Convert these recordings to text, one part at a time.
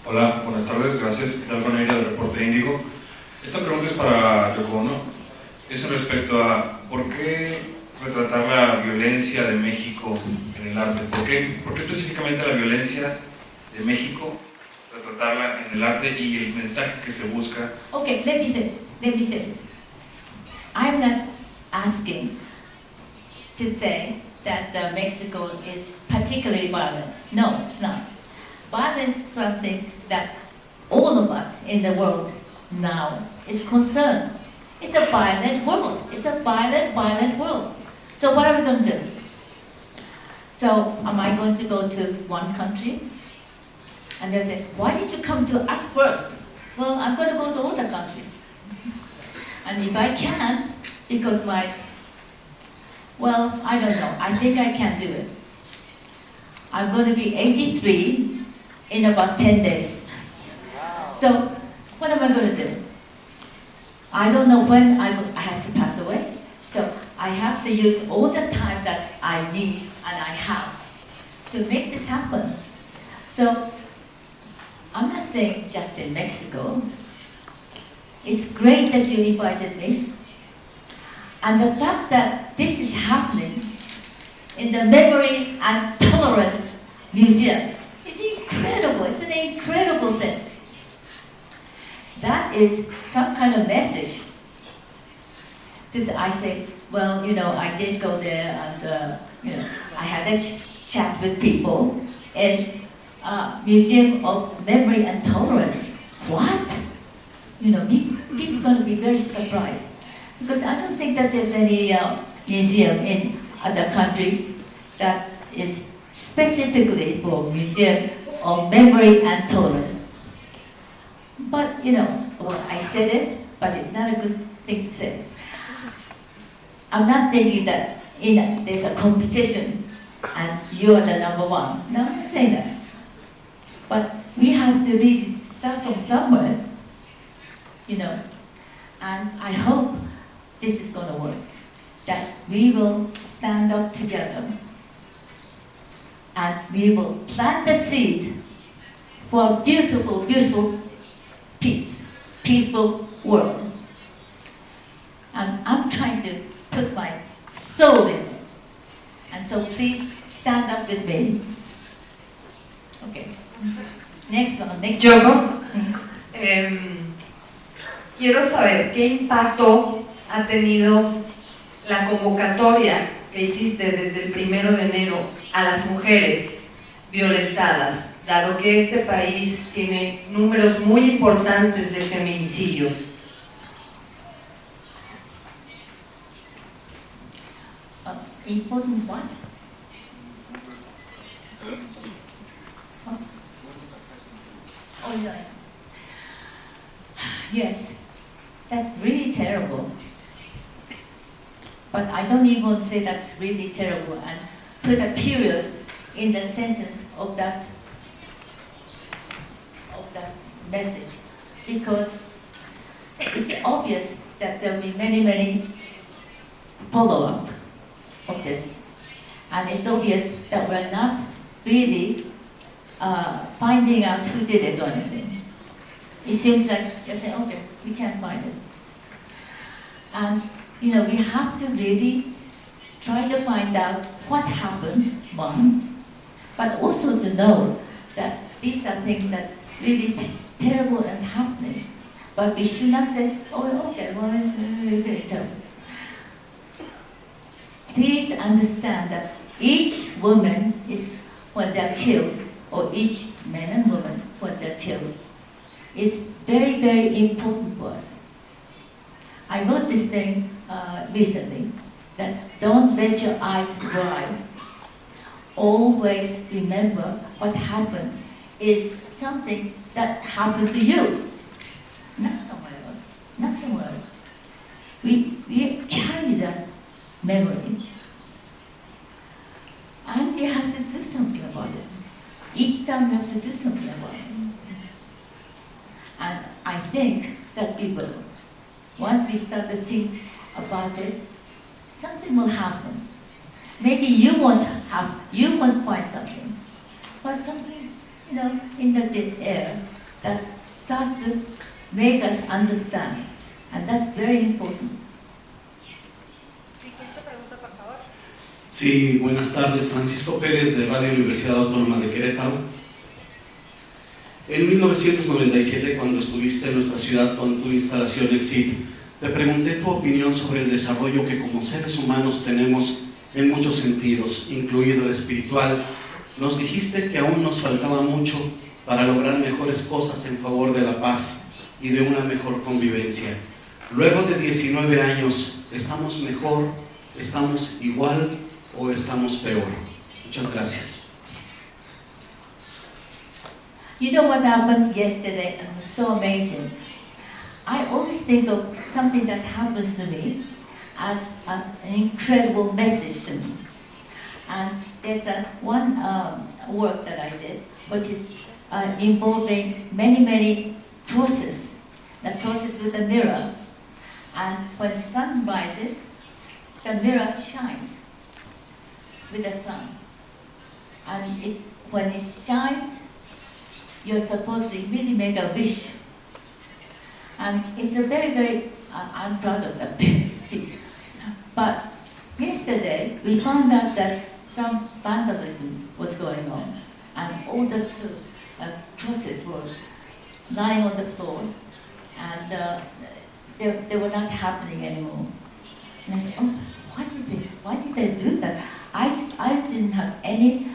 Hola, buenas tardes, gracias. ¿Qué tal, Coneira, del Reporte Índigo? Esta pregunta es para Yoko Ono. Es en respecto a por qué retratar la violencia de México en el arte. ¿Por qué específicamente la violencia de México, retratarla en el arte y el mensaje que se busca? Okay, let me say this. I'm not asking to say that Mexico is particularly violent. No, it's not. Violence is something that all of us in the world now is concerned. It's a violent world. It's a violent world. So what are we going to do? So am I going to go to one country? And they'll say, why did you come to us first? Well, I'm going to go to all the countries. And if I can, because I don't know. I think I can do it. I'm going to be 83 in about 10 days. So what am I going to do? I don't know when I have to pass away. So I have to use all the time that I need and I have to make this happen. So I'm not saying just in Mexico. It's great that you invited me. And the fact that this is happening in the Memory and Tolerance Museum is incredible. It's an incredible thing. That is some kind of message. I say, well, I did go there and, I had a chat with people in Museum of Memory and Tolerance. What? People are going to be very surprised. Because I don't think that there's any museum in other country that is specifically for Museum of Memory and Tolerance. But, I said it, but it's not a good thing to say. I'm not thinking that there's a competition and you're the number one. No, I'm not saying that. But we have to start from somewhere, and I hope this is going to work, that we will stand up together and we will plant the seed for a beautiful, beautiful peaceful world. And I'm trying to put my soul in it. And so please stand up with me. Okay. Next one. Yoko, quiero saber qué impacto ha tenido la convocatoria que hiciste desde el 1 de enero a las mujeres violentadas, dado que este país tiene números muy importantes de feminicidios. Important what? Oh, yeah. Yes, that's really terrible. But I don't even want to say that's really terrible and put a period in the sentence of that message, because it's obvious that there will be many, many follow-up of this. And it's obvious that we're not really finding out who did it or anything. It seems like you say, okay, we can't find it. And we have to really try to find out what happened, one, but also to know that these are things that really terrible and happening. But we should not say, oh, okay, well, it's very terrible. Please understand that each woman is, when they're killed, or each man and woman when they're killed, is very, very important for us. I wrote this thing recently, that don't let your eyes dry. Always remember what happened is something that happened to you, not somewhere else, not somewhere else. We carry that memory, and we have to do something about it. Each time we have to do something about it. And I think that we will. Once we start to think about it, something will happen. Maybe you won't find something, but something in the air that starts to make us understand. And that's very important. Siguiente pregunta, por favor. Sí, buenas tardes. Francisco Pérez, de Radio Universidad Autónoma de Querétaro. En 1997, cuando estuviste en nuestra ciudad con tu instalación Exit, te pregunté tu opinión sobre el desarrollo que como seres humanos tenemos en muchos sentidos, incluido el espiritual. Nos dijiste que aún nos faltaba mucho para lograr mejores cosas en favor de la paz y de una mejor convivencia. Luego de 19 años, ¿estamos mejor, estamos igual o estamos peor? Muchas gracias. You know what happened yesterday? It was so amazing. I always think of something that happens to me as an incredible message to me. And there's one work that I did, which is involving many crosses. The crosses with the mirror. And when the sun rises, the mirror shines with the sun. And when it shines, you're supposed to really make a wish. And it's a very, I'm proud of that piece. But yesterday, we found out that some vandalism was going on, and all the crosses were lying on the floor, and they were not happening anymore. And I said, oh, why did they do that? I didn't have any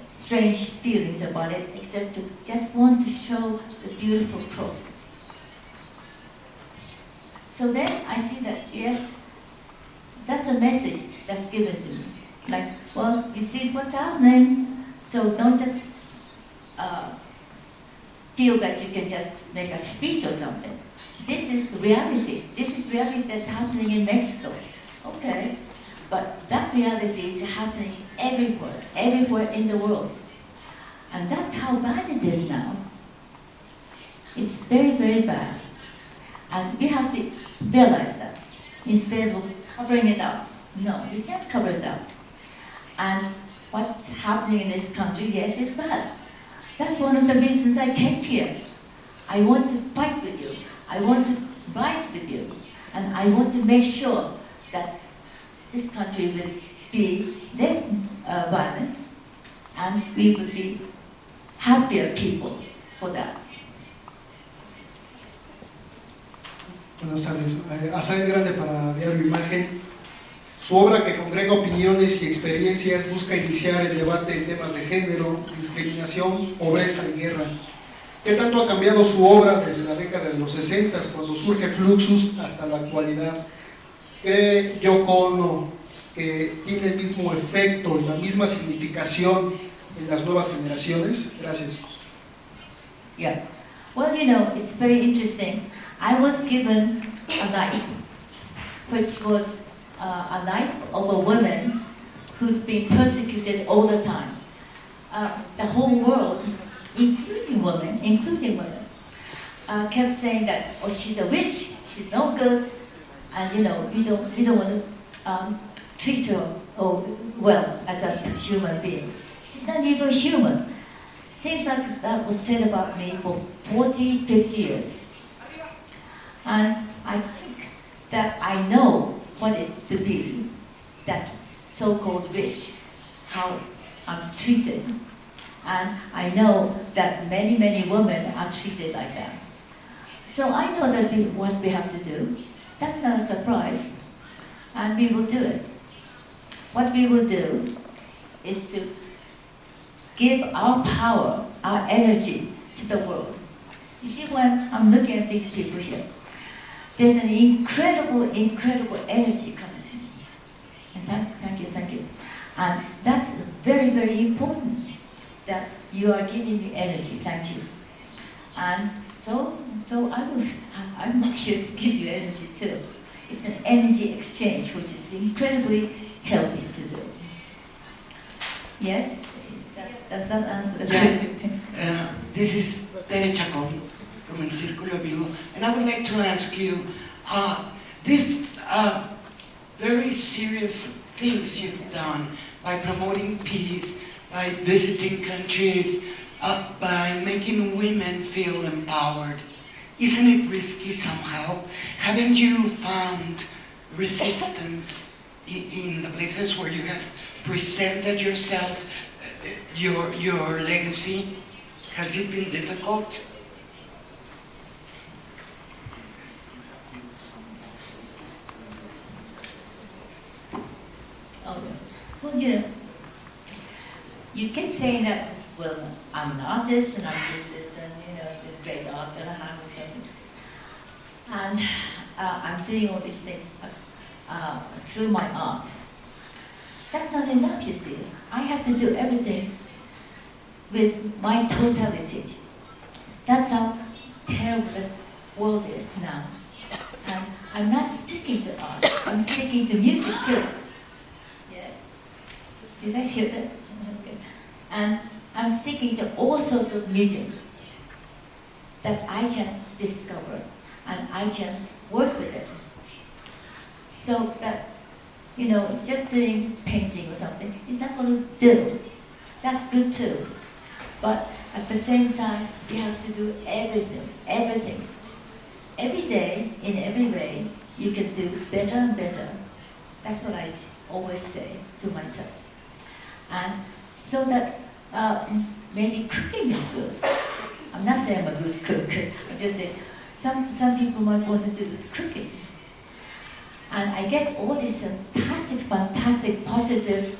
strange feelings about it, except to just want to show the beautiful crosses. So then I see that, yes, that's a message that's given to me. Like, well, you see what's happening, so don't just feel that you can just make a speech or something. This is reality. This is reality that's happening in Mexico. Okay. But that reality is happening everywhere in the world. And that's how bad it is now. It's very bad. And we have to realize that instead of covering it up. No, you can't cover it up. And what's happening in this country, yes, is bad. That's one of the reasons I came here. I want to fight with you. I want to rise with you. And I want to make sure that this country will be less violent, and we will be happier people for that. Buenas tardes. Azael Grande para Diario Imagen. Su obra, que congrega opiniones y experiencias, busca iniciar el debate en temas de género, discriminación, pobreza y guerra. ¿Qué tanto ha cambiado su obra desde la década de los 60, cuando surge Fluxus, hasta la actualidad? ¿Cree Yoko Ono que tiene el mismo efecto y la misma significación en las nuevas generaciones? Gracias. Yeah. Well, it's very interesting. I was given a life, which was a life of a woman who's been persecuted all the time. The whole world, including women, kept saying that, oh, she's a witch, she's no good, and we don't want to treat her well as a human being. She's not even human. Things like that was said about me for 40, 50 years. And I think that I know what it's to be that so-called witch, how I'm treated. And I know that many women are treated like that. So I know that what we have to do. That's not a surprise. And we will do it. What we will do is to give our power, our energy to the world. You see, when I'm looking at these people here, there's an incredible energy coming to me. And thank you. And that's very important, that you are giving me energy. Thank you. And so I'm here to give you energy too. It's an energy exchange, which is incredibly healthy to do. Yes? Does that answer the question? This is Tere Chacón from El Círculo Vivo, and I would like to ask you, these very serious things you've done by promoting peace, by visiting countries, by making women feel empowered. Isn't it risky somehow? Haven't you found resistance in the places where you have presented yourself, your legacy? Has it been difficult? Okay. Well, you keep saying that, well, I'm an artist and I did this and, it's a great art that I have or something. And I'm doing all these things through my art. That's not enough, you see. I have to do everything with my totality. That's how terrible the world is now. And I'm not sticking to art, I'm sticking to music too. Yes. Did I hear that? Okay. And I'm sticking to all sorts of mediums that I can discover and I can work with it. So that, just doing painting or something is not going to do. That's good too. But at the same time, you have to do everything. Every day, in every way, you can do better and better. That's what I always say to myself. And so that maybe cooking is good. I'm not saying I'm a good cook. I'm just saying some people might want to do cooking. And I get all this fantastic, positive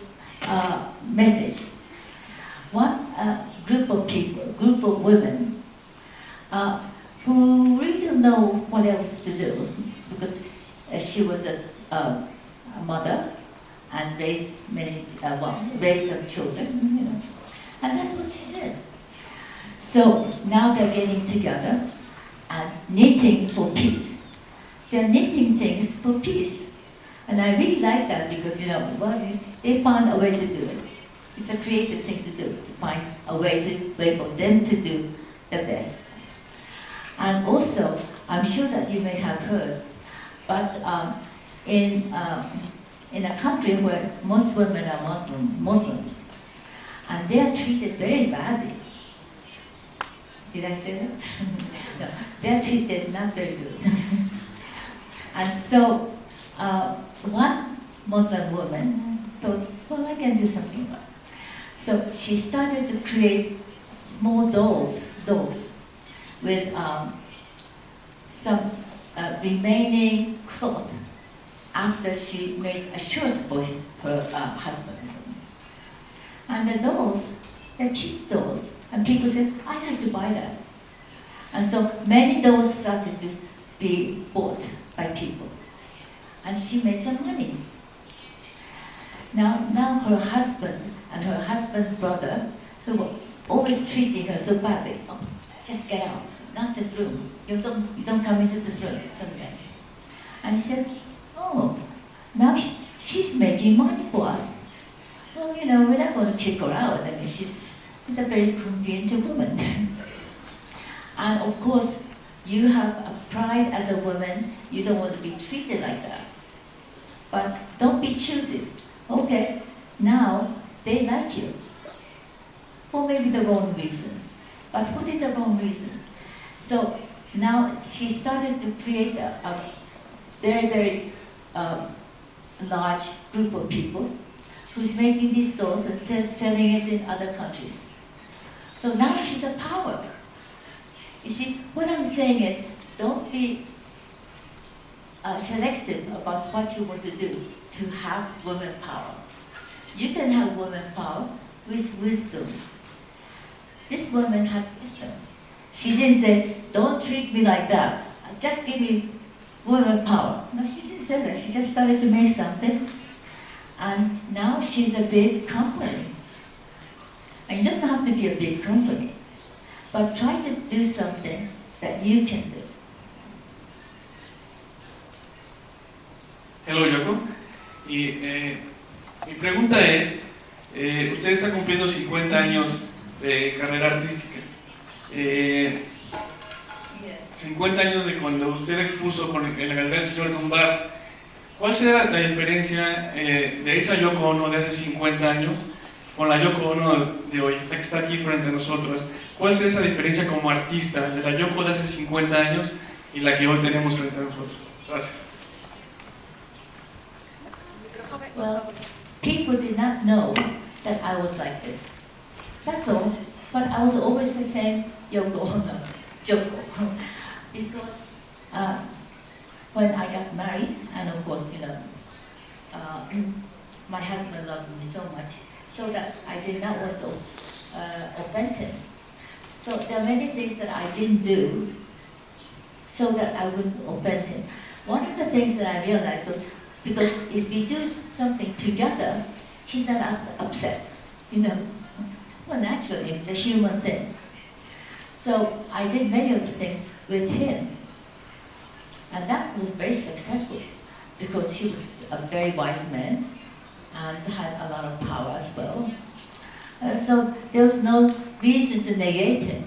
message. One group of people, group of women, who really don't know what else to do, because she was a mother and raised some children, and that's what she did. So now they're getting together and knitting for peace. They're knitting things for peace. And I really like that because, they found a way to do it. It's a creative thing to do, to find a way for them to do the best. And also, I'm sure that you may have heard, but in a country where most women are Muslim, and they are treated very badly. Did I say that? No, they are treated not very good. And so, one Muslim woman thought, well, I can do something about it. So she started to create small dolls with some remaining cloth after she made a shirt for her husband or something. And the dolls, they're cheap dolls, and people said, I'd like to buy that. And so many dolls started to be bought by people. And she made some money. Now her husband and her husband's brother, who were always treating her so badly, oh, just get out, not this room. You don't come into this room someday. And she said, oh, now she's making money for us. Well, we're not going to kick her out. I mean, she's a very convenient woman. And of course, you have a pride as a woman. You don't want to be treated like that. But don't be choosy. Okay, now they like you. For maybe the wrong reason. But what is the wrong reason? So now she started to create a very, very large group of people who's making these dolls and selling it in other countries. So now she's a power. You see, what I'm saying is, don't be selective about what you want to do to have women power. You can have women power with wisdom. This woman had wisdom. She didn't say, don't treat me like that. Just give me women power. No, she didn't say that. She just started to make something. And now she's a big company. And you don't have to be a big company. But try to do something that you can do. Hello, Yoko. Y mi pregunta es, usted está cumpliendo 50 años de carrera artística. 50 años de cuando usted expuso en la Galería del Señor de un bar. ¿Cuál será la diferencia de esa Yoko Ono de hace 50 años con la Yoko Ono de hoy, la que está aquí frente a nosotros? ¿Cuál es esa diferencia como artista de la Yoko de hace 50 años y la que hoy tenemos frente a nosotros? Gracias. Well, people did not know that I was like this. That's all. But I was always the same Yoko Ono, Joko. Because when I got married, and of course, my husband loved me so much, so that I did not want to offend him. So there are many things that I didn't do so that I wouldn't offend him. One of the things that I realized, because if we do something together, he's not upset, Well, naturally, it's a human thing. So I did many of the things with him. And that was very successful because he was a very wise man and had a lot of power as well. So there was no reason to negate him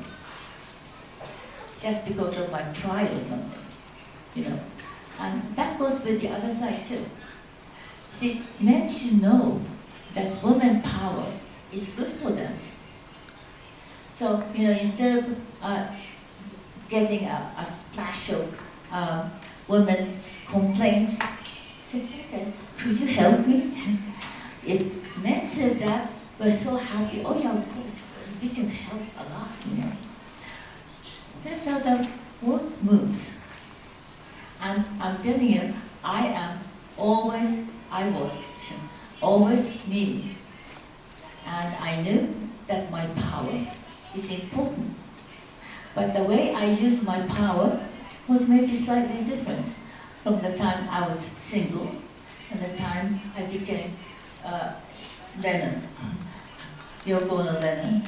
just because of my pride or something, And that goes with the other side too. See, men should know that woman power is good for them. So, instead of getting a splash of women's complaints, say, okay, could you help me? If men said that, we're so happy, oh yeah, good, we can help a lot, That's how the world moves. And I'm telling you, I was always me. And I knew that my power is important. But the way I used my power was maybe slightly different from the time I was single and the time I became Lennon, Yoko Ono Lennon.